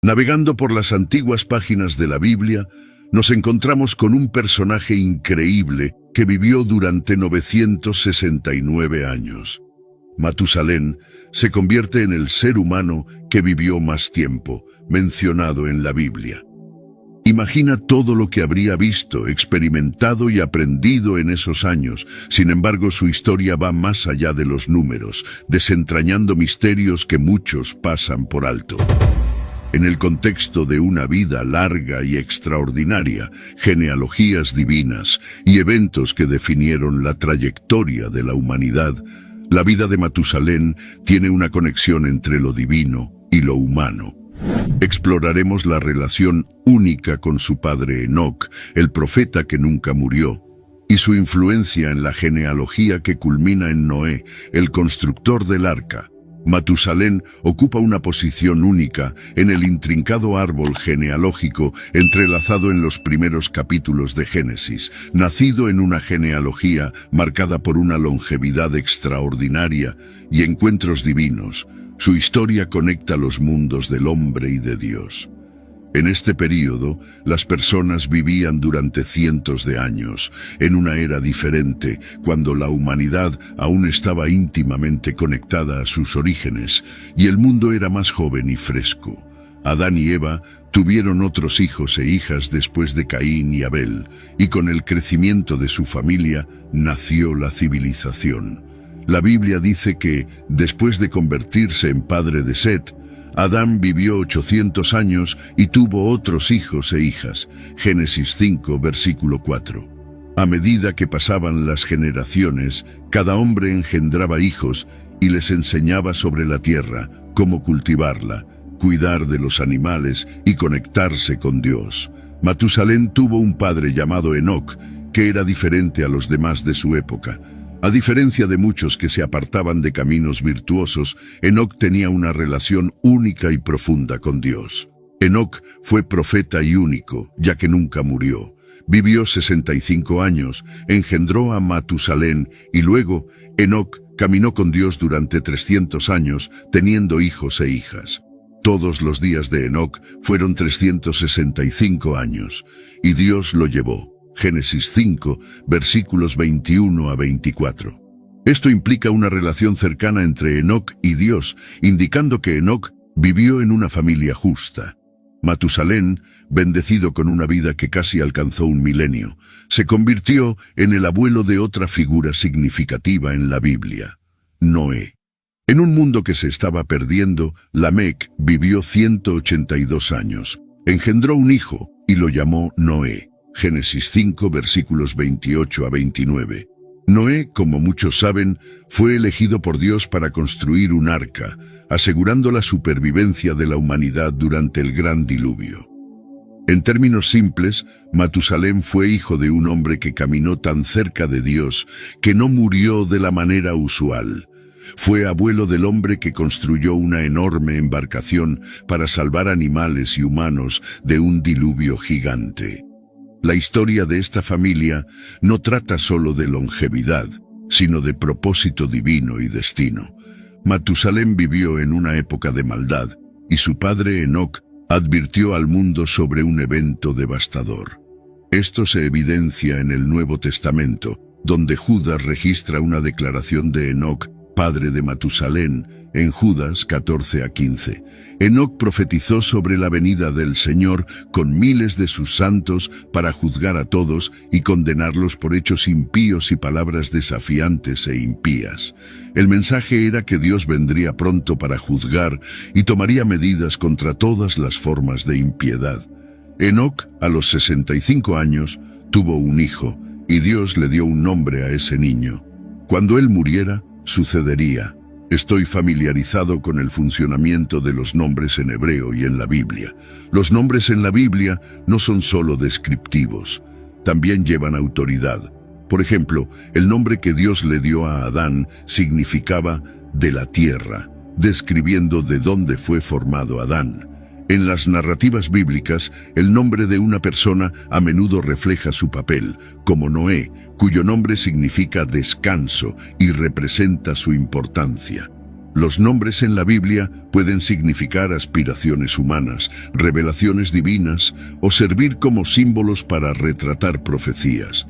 Navegando por las antiguas páginas de la Biblia, nos encontramos con un personaje increíble que vivió durante 969 años. Matusalén se convierte en el ser humano que vivió más tiempo, mencionado en la Biblia. Imagina todo lo que habría visto, experimentado y aprendido en esos años. Sin embargo, su historia va más allá de los números, desentrañando misterios que muchos pasan por alto. En el contexto de una vida larga y extraordinaria, genealogías divinas y eventos que definieron la trayectoria de la humanidad, la vida de Matusalén tiene una conexión entre lo divino y lo humano. Exploraremos la relación única con su padre Enoc, el profeta que nunca murió, y su influencia en la genealogía que culmina en Noé, el constructor del arca. Matusalén ocupa una posición única en el intrincado árbol genealógico entrelazado en los primeros capítulos de Génesis, nacido en una genealogía marcada por una longevidad extraordinaria y encuentros divinos. Su historia conecta los mundos del hombre y de Dios. En este período, las personas vivían durante cientos de años, en una era diferente, cuando la humanidad aún estaba íntimamente conectada a sus orígenes, y el mundo era más joven y fresco. Adán y Eva tuvieron otros hijos e hijas después de Caín y Abel, y con el crecimiento de su familia nació la civilización. La Biblia dice que, después de convertirse en padre de Set, Adán vivió 800 años y tuvo otros hijos e hijas. Génesis 5, versículo 4. A medida que pasaban las generaciones, cada hombre engendraba hijos y les enseñaba sobre la tierra, cómo cultivarla, cuidar de los animales y conectarse con Dios. Matusalén tuvo un padre llamado Enoc, que era diferente a los demás de su época. A diferencia de muchos que se apartaban de caminos virtuosos, Enoc tenía una relación única y profunda con Dios. Enoc fue profeta y único, ya que nunca murió. Vivió 65 años, engendró a Matusalén y luego Enoc caminó con Dios durante 300 años, teniendo hijos e hijas. Todos los días de Enoc fueron 365 años, y Dios lo llevó. Génesis 5, versículos 21 a 24. Esto implica una relación cercana entre Enoc y Dios, indicando que Enoc vivió en una familia justa. Matusalén, bendecido con una vida que casi alcanzó un milenio, se convirtió en el abuelo de otra figura significativa en la Biblia, Noé. En un mundo que se estaba perdiendo, Lamec vivió 182 años. Engendró un hijo y lo llamó Noé. Génesis 5, versículos 28 a 29. Noé, como muchos saben, fue elegido por Dios para construir un arca, asegurando la supervivencia de la humanidad durante el gran diluvio. En términos simples, Matusalén fue hijo de un hombre que caminó tan cerca de Dios que no murió de la manera usual. Fue abuelo del hombre que construyó una enorme embarcación para salvar animales y humanos de un diluvio gigante. La historia de esta familia no trata solo de longevidad, sino de propósito divino y destino. Matusalén vivió en una época de maldad, y su padre Enoc advirtió al mundo sobre un evento devastador. Esto se evidencia en el Nuevo Testamento, donde Judas registra una declaración de Enoc, padre de Matusalén, en Judas 14 a 15. Enoc profetizó sobre la venida del Señor con miles de sus santos para juzgar a todos y condenarlos por hechos impíos y palabras desafiantes e impías. El mensaje era que Dios vendría pronto para juzgar y tomaría medidas contra todas las formas de impiedad. Enoc, a los 65 años, tuvo un hijo, y Dios le dio un nombre a ese niño. Cuando él muriera, sucedería. Estoy familiarizado con el funcionamiento de los nombres en hebreo y en la Biblia. Los nombres en la Biblia no son solo descriptivos, también llevan autoridad. Por ejemplo, el nombre que Dios le dio a Adán significaba de la tierra, describiendo de dónde fue formado Adán. En las narrativas bíblicas, el nombre de una persona a menudo refleja su papel, como Noé, cuyo nombre significa descanso y representa su importancia. Los nombres en la Biblia pueden significar aspiraciones humanas, revelaciones divinas o servir como símbolos para retratar profecías.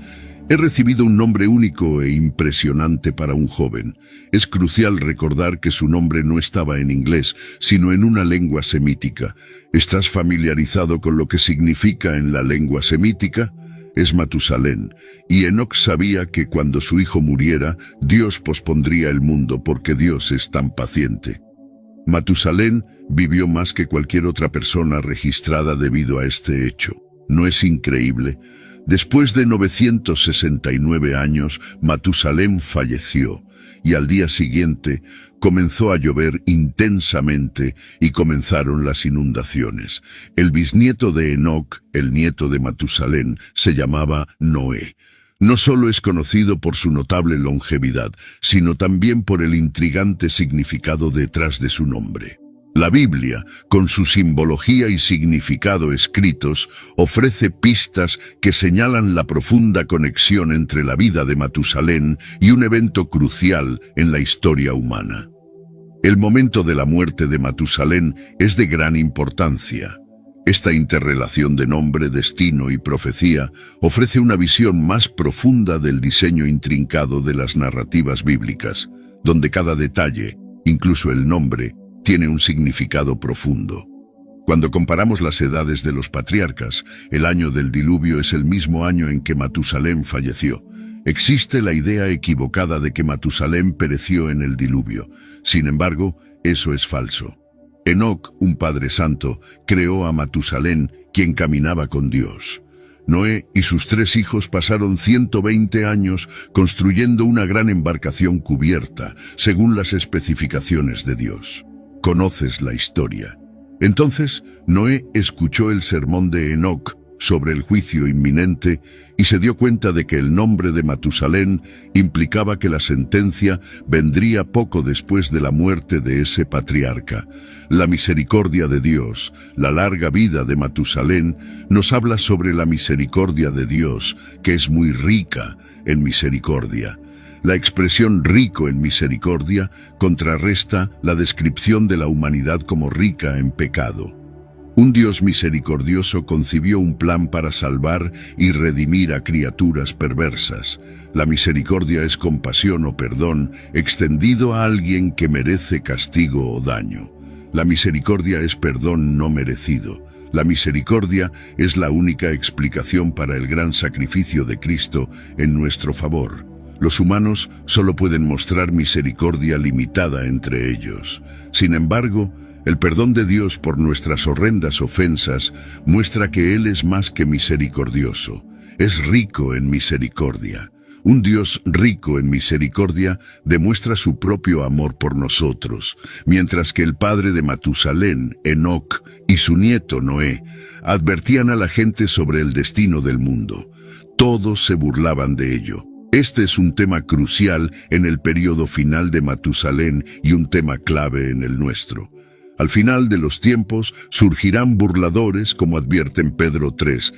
He recibido un nombre único e impresionante para un joven. Es crucial recordar que su nombre no estaba en inglés, sino en una lengua semítica. ¿Estás familiarizado con lo que significa en la lengua semítica? Es Matusalén, y Enoc sabía que cuando su hijo muriera, Dios pospondría el mundo porque Dios es tan paciente. Matusalén vivió más que cualquier otra persona registrada debido a este hecho. ¿No es increíble? Después de 969 años, Matusalén falleció, y al día siguiente comenzó a llover intensamente y comenzaron las inundaciones. El bisnieto de Enoc, el nieto de Matusalén, se llamaba Noé. No solo es conocido por su notable longevidad, sino también por el intrigante significado detrás de su nombre. La Biblia, con su simbología y significado escritos, ofrece pistas que señalan la profunda conexión entre la vida de Matusalén y un evento crucial en la historia humana. El momento de la muerte de Matusalén es de gran importancia. Esta interrelación de nombre, destino y profecía ofrece una visión más profunda del diseño intrincado de las narrativas bíblicas, donde cada detalle, incluso el nombre, tiene un significado profundo. Cuando comparamos las edades de los patriarcas, el año del diluvio es el mismo año en que Matusalén falleció. Existe la idea equivocada de que Matusalén pereció en el diluvio. Sin embargo, eso es falso. Enoc, un padre santo, creó a Matusalén, quien caminaba con Dios. Noé y sus 3 hijos pasaron 120 años construyendo una gran embarcación cubierta, según las especificaciones de Dios. Conoces la historia. Entonces, Noé escuchó el sermón de Enoc sobre el juicio inminente y se dio cuenta de que el nombre de Matusalén implicaba que la sentencia vendría poco después de la muerte de ese patriarca. La misericordia de Dios, la larga vida de Matusalén, nos habla sobre la misericordia de Dios, que es muy rica en misericordia. La expresión rico en misericordia contrarresta la descripción de la humanidad como rica en pecado. Un Dios misericordioso concibió un plan para salvar y redimir a criaturas perversas. La misericordia es compasión o perdón extendido a alguien que merece castigo o daño. La misericordia es perdón no merecido. La misericordia es la única explicación para el gran sacrificio de Cristo en nuestro favor. Los humanos solo pueden mostrar misericordia limitada entre ellos. Sin embargo, el perdón de Dios por nuestras horrendas ofensas muestra que Él es más que misericordioso. Es rico en misericordia. Un Dios rico en misericordia demuestra su propio amor por nosotros, mientras que el padre de Matusalén, Enoc, y su nieto Noé advertían a la gente sobre el destino del mundo. Todos se burlaban de ello. Este es un tema crucial en el periodo final de Matusalén y un tema clave en el nuestro. Al final de los tiempos surgirán burladores, como advierten Pedro 3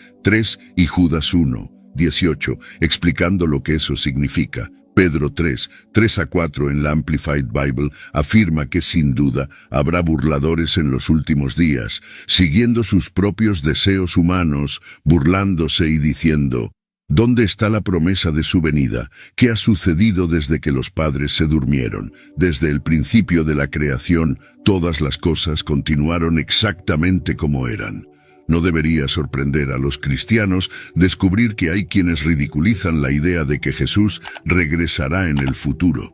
y Judas 1:18, explicando lo que eso significa. Pedro 3:3-4 en la Amplified Bible afirma que sin duda habrá burladores en los últimos días, siguiendo sus propios deseos humanos, burlándose y diciendo: ¿dónde está la promesa de su venida? ¿Qué ha sucedido desde que los padres se durmieron? Desde el principio de la creación, todas las cosas continuaron exactamente como eran. No debería sorprender a los cristianos descubrir que hay quienes ridiculizan la idea de que Jesús regresará en el futuro.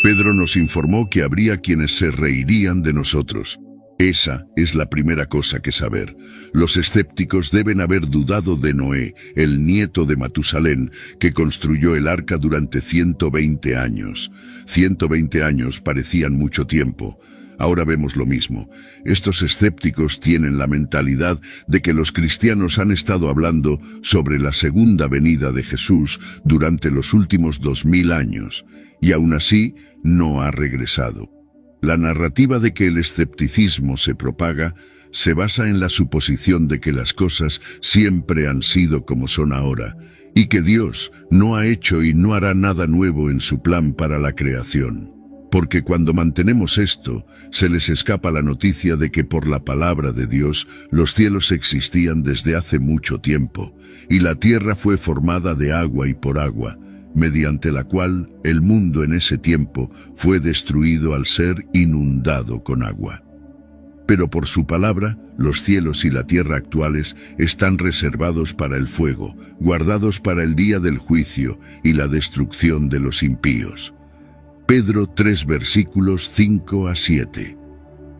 Pedro nos informó que habría quienes se reirían de nosotros. Esa es la primera cosa que saber. Los escépticos deben haber dudado de Noé, el nieto de Matusalén, que construyó el arca durante 120 años. 120 años parecían mucho tiempo. Ahora vemos lo mismo. Estos escépticos tienen la mentalidad de que los cristianos han estado hablando sobre la segunda venida de Jesús durante los últimos 2000 años, y aún así no ha regresado. La narrativa de que el escepticismo se propaga se basa en la suposición de que las cosas siempre han sido como son ahora, y que Dios no ha hecho y no hará nada nuevo en su plan para la creación. Porque cuando mantenemos esto, se les escapa la noticia de que por la palabra de Dios los cielos existían desde hace mucho tiempo, y la tierra fue formada de agua y por agua, mediante la cual el mundo en ese tiempo fue destruido al ser inundado con agua. Pero por su palabra, los cielos y la tierra actuales están reservados para el fuego, guardados para el día del juicio y la destrucción de los impíos. Pedro 3 versículos 5 a 7.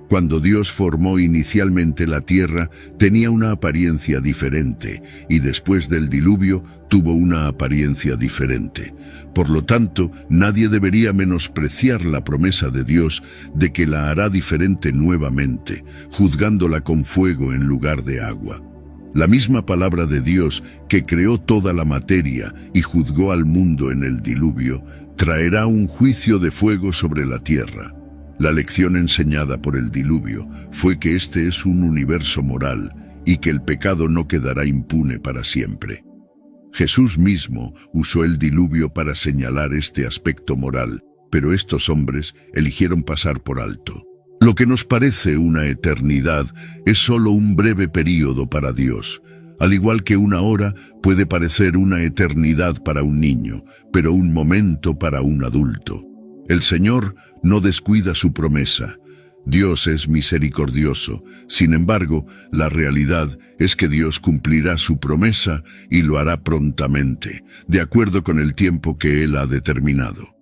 Cuando Dios formó inicialmente la tierra, tenía una apariencia diferente, y después del diluvio tuvo una apariencia diferente. Por lo tanto, nadie debería menospreciar la promesa de Dios de que la hará diferente nuevamente, juzgándola con fuego en lugar de agua. La misma palabra de Dios que creó toda la materia y juzgó al mundo en el diluvio, traerá un juicio de fuego sobre la tierra. La lección enseñada por el diluvio fue que este es un universo moral y que el pecado no quedará impune para siempre. Jesús mismo usó el diluvio para señalar este aspecto moral, pero estos hombres eligieron pasar por alto. Lo que nos parece una eternidad es solo un breve período para Dios. Al igual que una hora puede parecer una eternidad para un niño, pero un momento para un adulto. El Señor no descuida su promesa. Dios es misericordioso. Sin embargo, la realidad es que Dios cumplirá su promesa y lo hará prontamente, de acuerdo con el tiempo que Él ha determinado.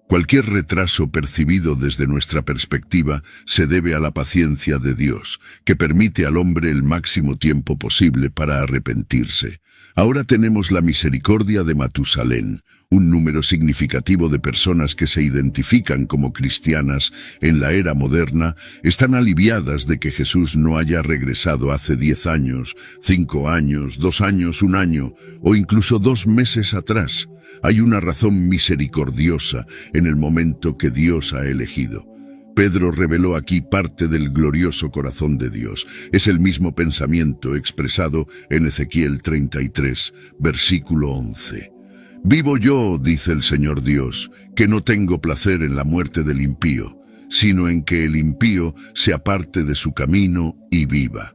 Cualquier retraso percibido desde nuestra perspectiva se debe a la paciencia de Dios, que permite al hombre el máximo tiempo posible para arrepentirse. Ahora tenemos la misericordia de Matusalén, un número significativo de personas que se identifican como cristianas en la era moderna están aliviadas de que Jesús no haya regresado hace 10 años, 5 años, 2 años, 1 año o incluso 2 meses atrás. Hay una razón misericordiosa en el momento que Dios ha elegido. Pedro reveló aquí parte del glorioso corazón de Dios. Es el mismo pensamiento expresado en Ezequiel 33, versículo 11. Vivo yo, dice el Señor Dios, que no tengo placer en la muerte del impío, sino en que el impío se aparte de su camino y viva.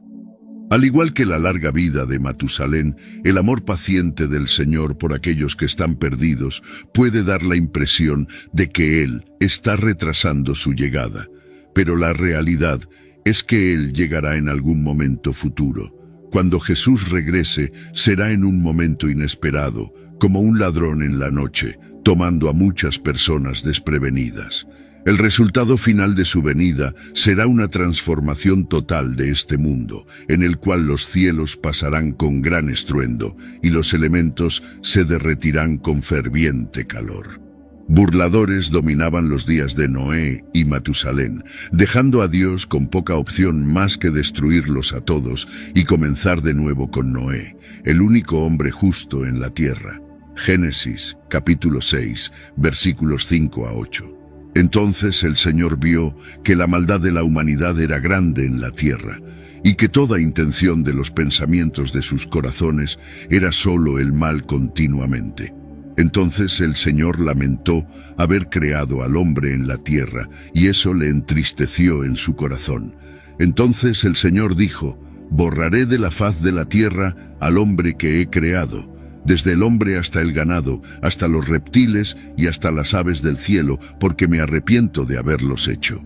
Al igual que la larga vida de Matusalén, el amor paciente del Señor por aquellos que están perdidos puede dar la impresión de que Él está retrasando su llegada, pero la realidad es que Él llegará en algún momento futuro. Cuando Jesús regrese, será en un momento inesperado, como un ladrón en la noche, tomando a muchas personas desprevenidas. El resultado final de su venida será una transformación total de este mundo, en el cual los cielos pasarán con gran estruendo y los elementos se derretirán con ferviente calor. Burladores dominaban los días de Noé y Matusalén, dejando a Dios con poca opción más que destruirlos a todos y comenzar de nuevo con Noé, el único hombre justo en la tierra. Génesis, capítulo 6, versículos 5 a 8. Entonces el Señor vio que la maldad de la humanidad era grande en la tierra, y que toda intención de los pensamientos de sus corazones era solo el mal continuamente. Entonces el Señor lamentó haber creado al hombre en la tierra, y eso le entristeció en su corazón. Entonces el Señor dijo: borraré de la faz de la tierra al hombre que he creado, desde el hombre hasta el ganado, hasta los reptiles y hasta las aves del cielo, porque me arrepiento de haberlos hecho.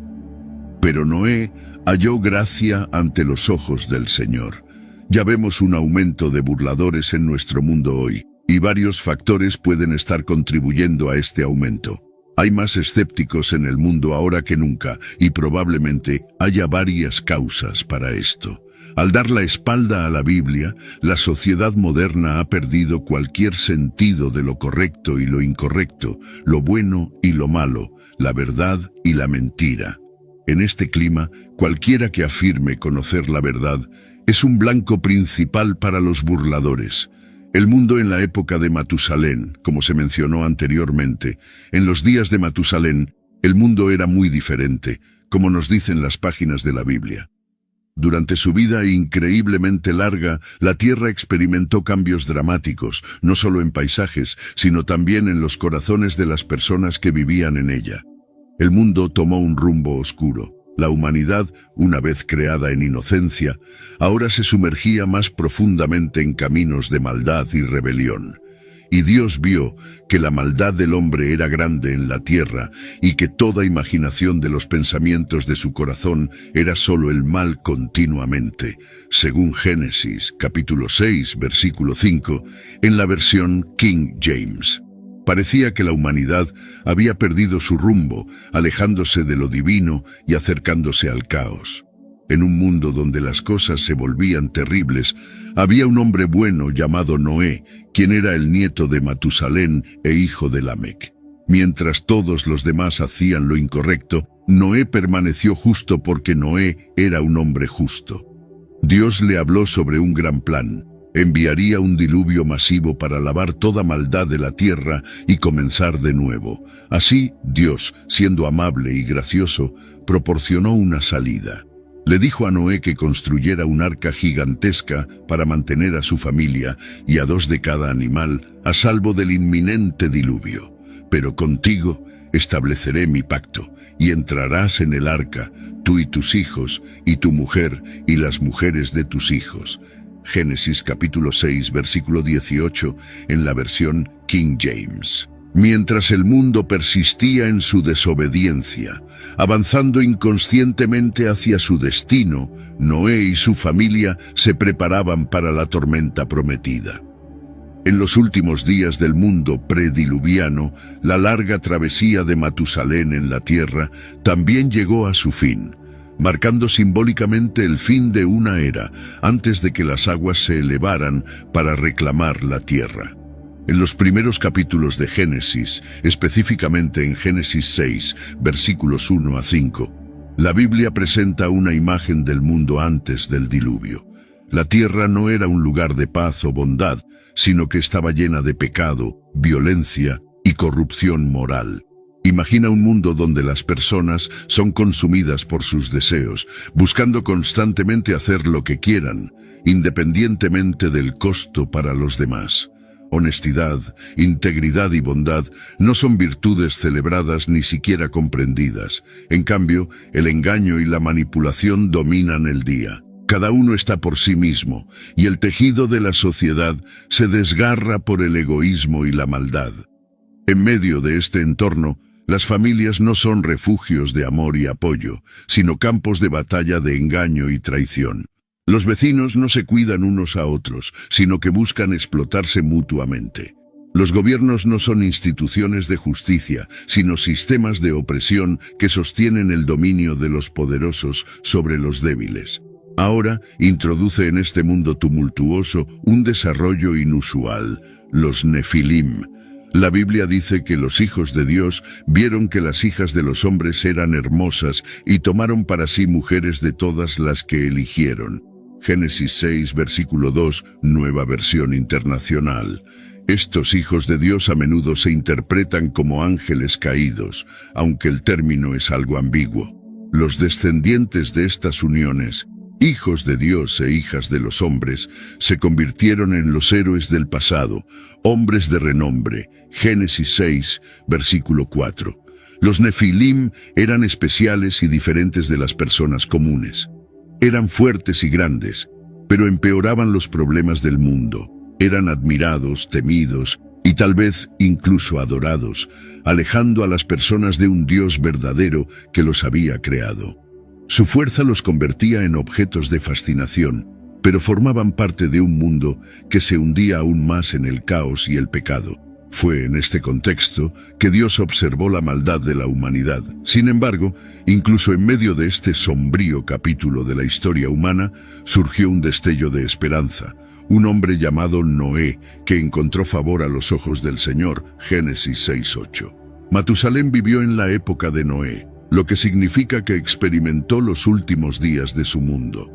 Pero Noé halló gracia ante los ojos del Señor. Ya vemos un aumento de burladores en nuestro mundo hoy, y varios factores pueden estar contribuyendo a este aumento. Hay más escépticos en el mundo ahora que nunca, y probablemente haya varias causas para esto. Al dar la espalda a la Biblia, la sociedad moderna ha perdido cualquier sentido de lo correcto y lo incorrecto, lo bueno y lo malo, la verdad y la mentira. En este clima, cualquiera que afirme conocer la verdad es un blanco principal para los burladores. El mundo en la época de Matusalén, como se mencionó anteriormente, en los días de Matusalén, el mundo era muy diferente, como nos dicen las páginas de la Biblia. Durante su vida increíblemente larga, la Tierra experimentó cambios dramáticos, no solo en paisajes, sino también en los corazones de las personas que vivían en ella. El mundo tomó un rumbo oscuro. La humanidad, una vez creada en inocencia, ahora se sumergía más profundamente en caminos de maldad y rebelión. Y Dios vio que la maldad del hombre era grande en la tierra y que toda imaginación de los pensamientos de su corazón era solo el mal continuamente, según Génesis, capítulo 6, versículo 5, en la versión King James. Parecía que la humanidad había perdido su rumbo, alejándose de lo divino y acercándose al caos. En un mundo donde las cosas se volvían terribles, había un hombre bueno llamado Noé, quien era el nieto de Matusalén e hijo de Lamec. Mientras todos los demás hacían lo incorrecto, Noé permaneció justo porque Noé era un hombre justo. Dios le habló sobre un gran plan. Enviaría un diluvio masivo para lavar toda maldad de la tierra y comenzar de nuevo. Así, Dios, siendo amable y gracioso, proporcionó una salida. Le dijo a Noé que construyera un arca gigantesca para mantener a su familia y a 2 de cada animal a salvo del inminente diluvio. Pero contigo estableceré mi pacto, y entrarás en el arca, tú y tus hijos, y tu mujer, y las mujeres de tus hijos. Génesis capítulo 6, versículo 18, en la versión King James. Mientras el mundo persistía en su desobediencia, avanzando inconscientemente hacia su destino, Noé y su familia se preparaban para la tormenta prometida. En los últimos días del mundo prediluviano, la larga travesía de Matusalén en la tierra también llegó a su fin, marcando simbólicamente el fin de una era, antes de que las aguas se elevaran para reclamar la tierra. En los primeros capítulos de Génesis, específicamente en Génesis 6, versículos 1 a 5, la Biblia presenta una imagen del mundo antes del diluvio. La tierra no era un lugar de paz o bondad, sino que estaba llena de pecado, violencia y corrupción moral. Imagina un mundo donde las personas son consumidas por sus deseos, buscando constantemente hacer lo que quieran, independientemente del costo para los demás. Honestidad, integridad y bondad no son virtudes celebradas ni siquiera comprendidas. En cambio, el engaño y la manipulación dominan el día. Cada uno está por sí mismo, y el tejido de la sociedad se desgarra por el egoísmo y la maldad. En medio de este entorno, las familias no son refugios de amor y apoyo, sino campos de batalla de engaño y traición. Los vecinos no se cuidan unos a otros, sino que buscan explotarse mutuamente. Los gobiernos no son instituciones de justicia, sino sistemas de opresión que sostienen el dominio de los poderosos sobre los débiles. Ahora introduce en este mundo tumultuoso un desarrollo inusual, los Nefilim. La Biblia dice que los hijos de Dios vieron que las hijas de los hombres eran hermosas y tomaron para sí mujeres de todas las que eligieron. Génesis 6, versículo 2, Nueva Versión Internacional. Estos hijos de Dios a menudo se interpretan como ángeles caídos, aunque el término es algo ambiguo. Los descendientes de estas uniones, hijos de Dios e hijas de los hombres, se convirtieron en los héroes del pasado, hombres de renombre. Génesis 6, versículo 4. Los Nefilim eran especiales y diferentes de las personas comunes. Eran fuertes y grandes, pero empeoraban los problemas del mundo. Eran admirados, temidos y tal vez incluso adorados, alejando a las personas de un Dios verdadero que los había creado. Su fuerza los convertía en objetos de fascinación, pero formaban parte de un mundo que se hundía aún más en el caos y el pecado. Fue en este contexto que Dios observó la maldad de la humanidad. Sin embargo, incluso en medio de este sombrío capítulo de la historia humana, surgió un destello de esperanza. Un hombre llamado Noé, que encontró favor a los ojos del Señor. Génesis 6:8. Matusalén vivió en la época de Noé, lo que significa que experimentó los últimos días de su mundo.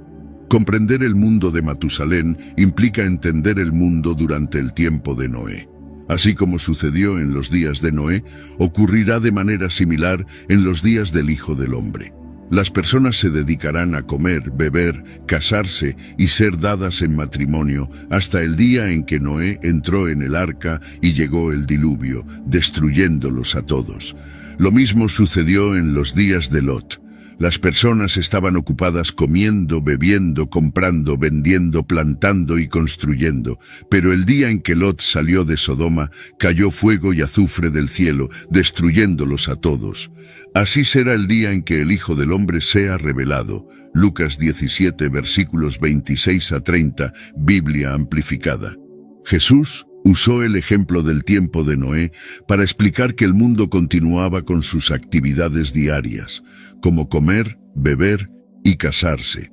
Comprender el mundo de Matusalén implica entender el mundo durante el tiempo de Noé. Así como sucedió en los días de Noé, ocurrirá de manera similar en los días del Hijo del Hombre. Las personas se dedicarán a comer, beber, casarse y ser dadas en matrimonio hasta el día en que Noé entró en el arca y llegó el diluvio, destruyéndolos a todos. Lo mismo sucedió en los días de Lot. Las personas estaban ocupadas comiendo, bebiendo, comprando, vendiendo, plantando y construyendo. Pero el día en que Lot salió de Sodoma, cayó fuego y azufre del cielo, destruyéndolos a todos. Así será el día en que el Hijo del Hombre sea revelado. Lucas 17, versículos 26 a 30, Biblia amplificada. Jesús usó el ejemplo del tiempo de Noé para explicar que el mundo continuaba con sus actividades diarias, como comer, beber y casarse.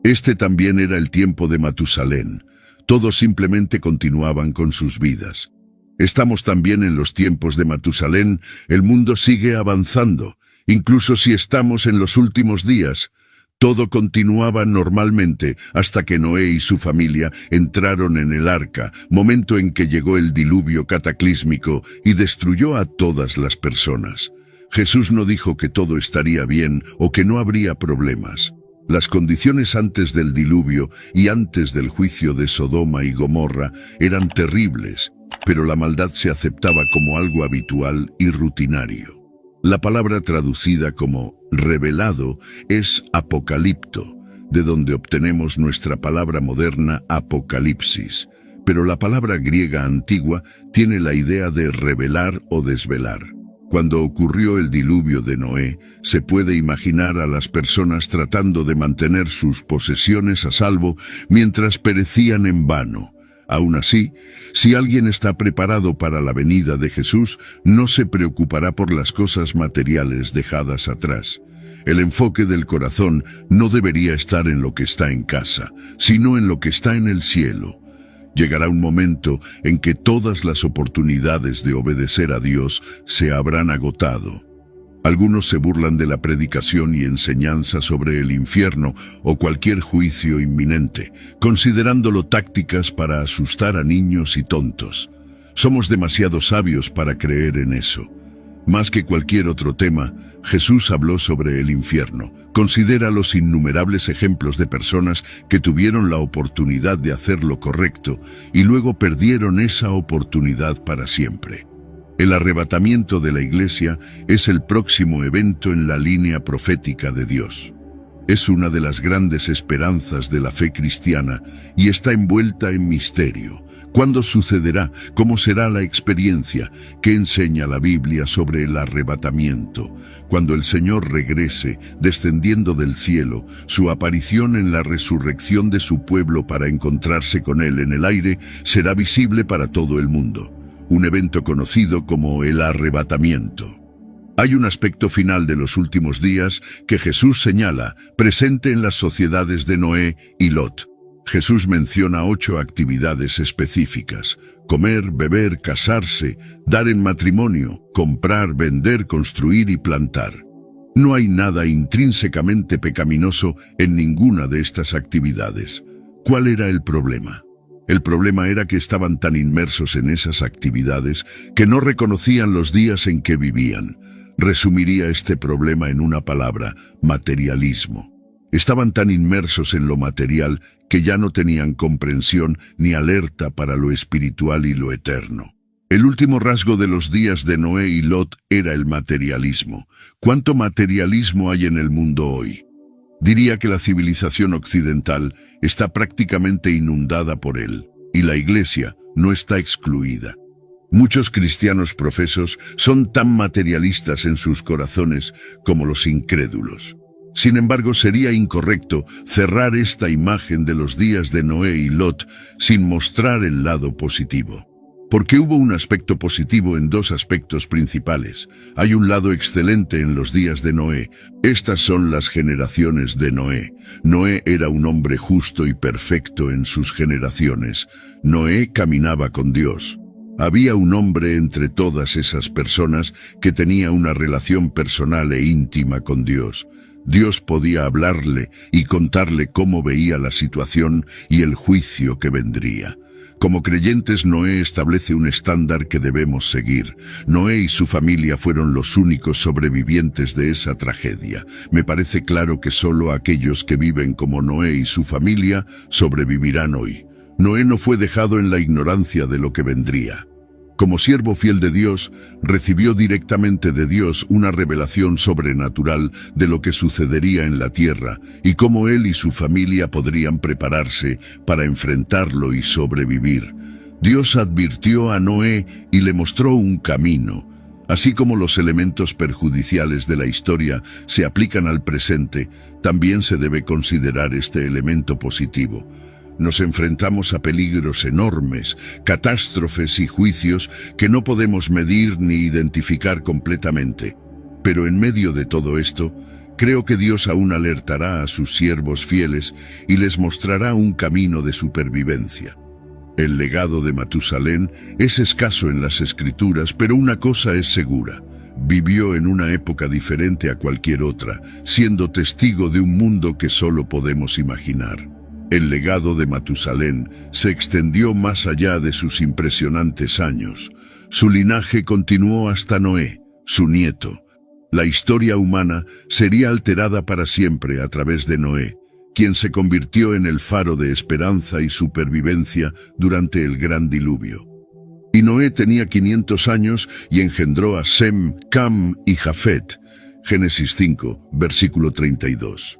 Este también era el tiempo de Matusalén. Todos simplemente continuaban con sus vidas. Estamos también en los tiempos de Matusalén. El mundo sigue avanzando. Incluso si estamos en los últimos días, todo continuaba normalmente hasta que Noé y su familia entraron en el arca, momento en que llegó el diluvio cataclísmico y destruyó a todas las personas. Jesús no dijo que todo estaría bien o que no habría problemas. Las condiciones antes del diluvio y antes del juicio de Sodoma y Gomorra eran terribles, pero la maldad se aceptaba como algo habitual y rutinario. La palabra traducida como revelado es apocalipto, de donde obtenemos nuestra palabra moderna apocalipsis, pero la palabra griega antigua tiene la idea de revelar o desvelar. Cuando ocurrió el diluvio de Noé, se puede imaginar a las personas tratando de mantener sus posesiones a salvo mientras perecían en vano. Aún así, si alguien está preparado para la venida de Jesús, no se preocupará por las cosas materiales dejadas atrás. El enfoque del corazón no debería estar en lo que está en casa, sino en lo que está en el cielo. Llegará un momento en que todas las oportunidades de obedecer a Dios se habrán agotado. Algunos se burlan de la predicación y enseñanza sobre el infierno o cualquier juicio inminente, considerándolo tácticas para asustar a niños y tontos. Somos demasiado sabios para creer en eso. Más que cualquier otro tema, Jesús habló sobre el infierno. Considera los innumerables ejemplos de personas que tuvieron la oportunidad de hacer lo correcto y luego perdieron esa oportunidad para siempre. El arrebatamiento de la Iglesia es el próximo evento en la línea profética de Dios. Es una de las grandes esperanzas de la fe cristiana y está envuelta en misterio. ¿Cuándo sucederá? ¿Cómo será la experiencia? ¿Qué enseña la Biblia sobre el arrebatamiento? Cuando el Señor regrese, descendiendo del cielo, su aparición en la resurrección de su pueblo para encontrarse con Él en el aire será visible para todo el mundo. Un evento conocido como el arrebatamiento. Hay un aspecto final de los últimos días que Jesús señala, presente en las sociedades de Noé y Lot. Jesús menciona 8 actividades específicas: comer, beber, casarse, dar en matrimonio, comprar, vender, construir y plantar. No hay nada intrínsecamente pecaminoso en ninguna de estas actividades. ¿Cuál era el problema? El problema era que estaban tan inmersos en esas actividades que no reconocían los días en que vivían. Resumiría este problema en una palabra: materialismo. Estaban tan inmersos en lo material que ya no tenían comprensión ni alerta para lo espiritual y lo eterno. El último rasgo de los días de Noé y Lot era el materialismo. ¿Cuánto materialismo hay en el mundo hoy? Diría que la civilización occidental está prácticamente inundada por él, y la Iglesia no está excluida. Muchos cristianos profesos son tan materialistas en sus corazones como los incrédulos. Sin embargo, sería incorrecto cerrar esta imagen de los días de Noé y Lot sin mostrar el lado positivo. Porque hubo un aspecto positivo en 2 aspectos principales. Hay un lado excelente en los días de Noé. Estas son las generaciones de Noé. Noé era un hombre justo y perfecto en sus generaciones. Noé caminaba con Dios. Había un hombre entre todas esas personas que tenía una relación personal e íntima con Dios. Dios podía hablarle y contarle cómo veía la situación y el juicio que vendría. Como creyentes, Noé establece un estándar que debemos seguir. Noé y su familia fueron los únicos sobrevivientes de esa tragedia. Me parece claro que solo aquellos que viven como Noé y su familia sobrevivirán hoy. Noé no fue dejado en la ignorancia de lo que vendría. Como siervo fiel de Dios, recibió directamente de Dios una revelación sobrenatural de lo que sucedería en la tierra y cómo él y su familia podrían prepararse para enfrentarlo y sobrevivir. Dios advirtió a Noé y le mostró un camino. Así como los elementos perjudiciales de la historia se aplican al presente, también se debe considerar este elemento positivo. Nos enfrentamos a peligros enormes, catástrofes y juicios que no podemos medir ni identificar completamente. Pero en medio de todo esto, creo que Dios aún alertará a sus siervos fieles y les mostrará un camino de supervivencia. El legado de Matusalén es escaso en las Escrituras, pero una cosa es segura. Vivió en una época diferente a cualquier otra, siendo testigo de un mundo que solo podemos imaginar. El legado de Matusalén se extendió más allá de sus impresionantes años. Su linaje continuó hasta Noé, su nieto. La historia humana sería alterada para siempre a través de Noé, quien se convirtió en el faro de esperanza y supervivencia durante el gran diluvio. Y Noé tenía 500 años y engendró a Sem, Cam y Jafet. Génesis 5, versículo 32.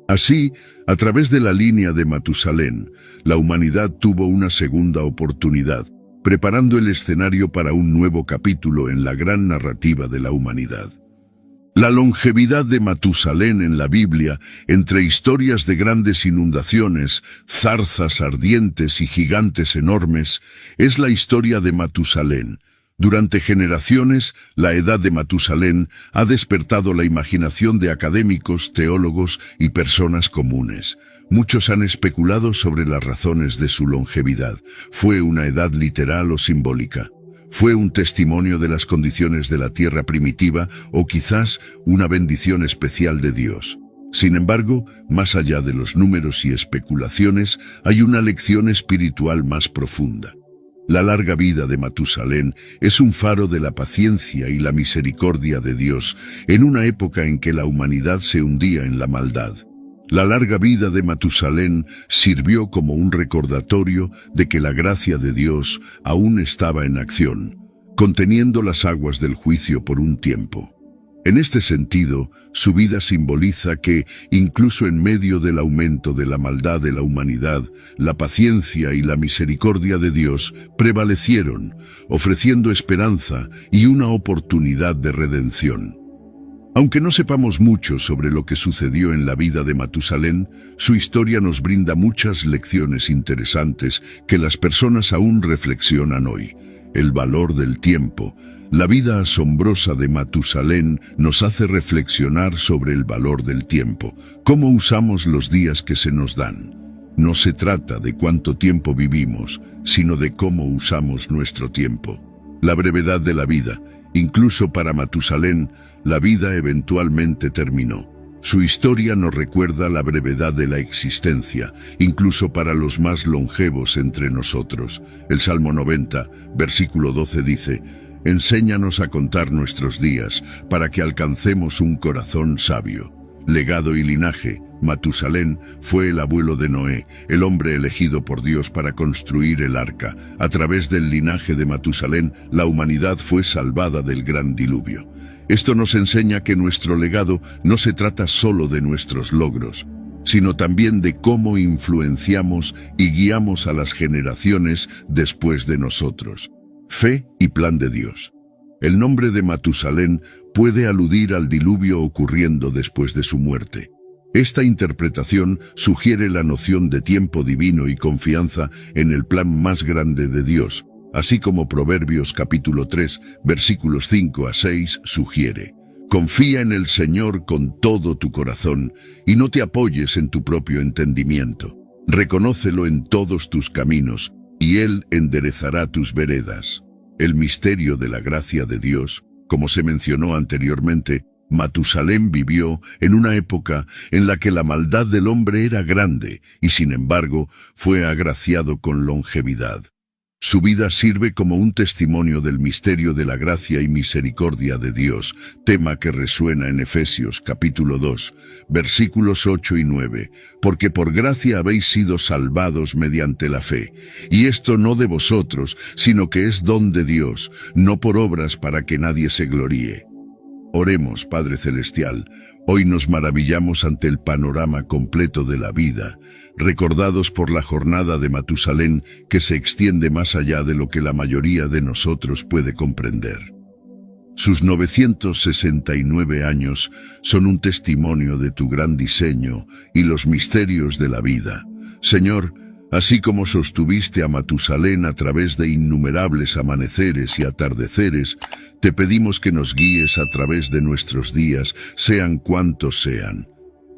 Así, a través de la línea de Matusalén, la humanidad tuvo una segunda oportunidad, preparando el escenario para un nuevo capítulo en la gran narrativa de la humanidad. La longevidad de Matusalén en la Biblia, entre historias de grandes inundaciones, zarzas ardientes y gigantes enormes, es la historia de Matusalén. Durante generaciones, la edad de Matusalén ha despertado la imaginación de académicos, teólogos y personas comunes. Muchos han especulado sobre las razones de su longevidad. ¿Fue una edad literal o simbólica? ¿Fue un testimonio de las condiciones de la tierra primitiva o quizás una bendición especial de Dios? Sin embargo, más allá de los números y especulaciones, hay una lección espiritual más profunda. La larga vida de Matusalén es un faro de la paciencia y la misericordia de Dios en una época en que la humanidad se hundía en la maldad. La larga vida de Matusalén sirvió como un recordatorio de que la gracia de Dios aún estaba en acción, conteniendo las aguas del juicio por un tiempo. En este sentido, su vida simboliza que, incluso en medio del aumento de la maldad de la humanidad, la paciencia y la misericordia de Dios prevalecieron, ofreciendo esperanza y una oportunidad de redención. Aunque no sepamos mucho sobre lo que sucedió en la vida de Matusalén, su historia nos brinda muchas lecciones interesantes que las personas aún reflexionan hoy. El valor del tiempo. La vida asombrosa de Matusalén nos hace reflexionar sobre el valor del tiempo, cómo usamos los días que se nos dan. No se trata de cuánto tiempo vivimos, sino de cómo usamos nuestro tiempo. La brevedad de la vida. Incluso para Matusalén, la vida eventualmente terminó. Su historia nos recuerda la brevedad de la existencia, incluso para los más longevos entre nosotros. El Salmo 90, versículo 12 dice: «Enséñanos a contar nuestros días, para que alcancemos un corazón sabio». Legado y linaje. Matusalén fue el abuelo de Noé, el hombre elegido por Dios para construir el arca. A través del linaje de Matusalén, la humanidad fue salvada del gran diluvio. Esto nos enseña que nuestro legado no se trata solo de nuestros logros, sino también de cómo influenciamos y guiamos a las generaciones después de nosotros. Fe y plan de Dios. El nombre de Matusalén puede aludir al diluvio ocurriendo después de su muerte. Esta interpretación sugiere la noción de tiempo divino y confianza en el plan más grande de Dios, así como Proverbios capítulo 3, versículos 5 a 6 sugiere. Confía en el Señor con todo tu corazón y no te apoyes en tu propio entendimiento. Reconócelo en todos tus caminos y Él enderezará tus veredas. El misterio de la gracia de Dios, como se mencionó anteriormente, Matusalén vivió en una época en la que la maldad del hombre era grande y sin embargo fue agraciado con longevidad. Su vida sirve como un testimonio del misterio de la gracia y misericordia de Dios, tema que resuena en Efesios capítulo 2, versículos 8 y 9, porque por gracia habéis sido salvados mediante la fe, y esto no de vosotros, sino que es don de Dios, no por obras para que nadie se gloríe. Oremos, Padre Celestial, hoy nos maravillamos ante el panorama completo de la vida, recordados por la jornada de Matusalén que se extiende más allá de lo que la mayoría de nosotros puede comprender. Sus 969 años son un testimonio de tu gran diseño y los misterios de la vida. Señor, así como sostuviste a Matusalén a través de innumerables amaneceres y atardeceres, te pedimos que nos guíes a través de nuestros días, sean cuantos sean.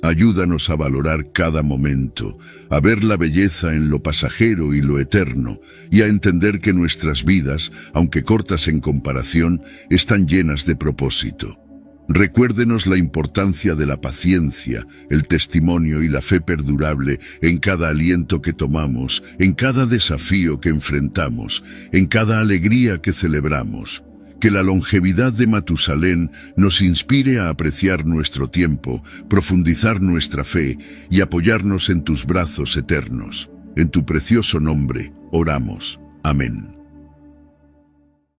Ayúdanos a valorar cada momento, a ver la belleza en lo pasajero y lo eterno, y a entender que nuestras vidas, aunque cortas en comparación, están llenas de propósito. Recuérdenos la importancia de la paciencia, el testimonio y la fe perdurable en cada aliento que tomamos, en cada desafío que enfrentamos, en cada alegría que celebramos. Que la longevidad de Matusalén nos inspire a apreciar nuestro tiempo, profundizar nuestra fe y apoyarnos en tus brazos eternos. En tu precioso nombre, oramos. Amén.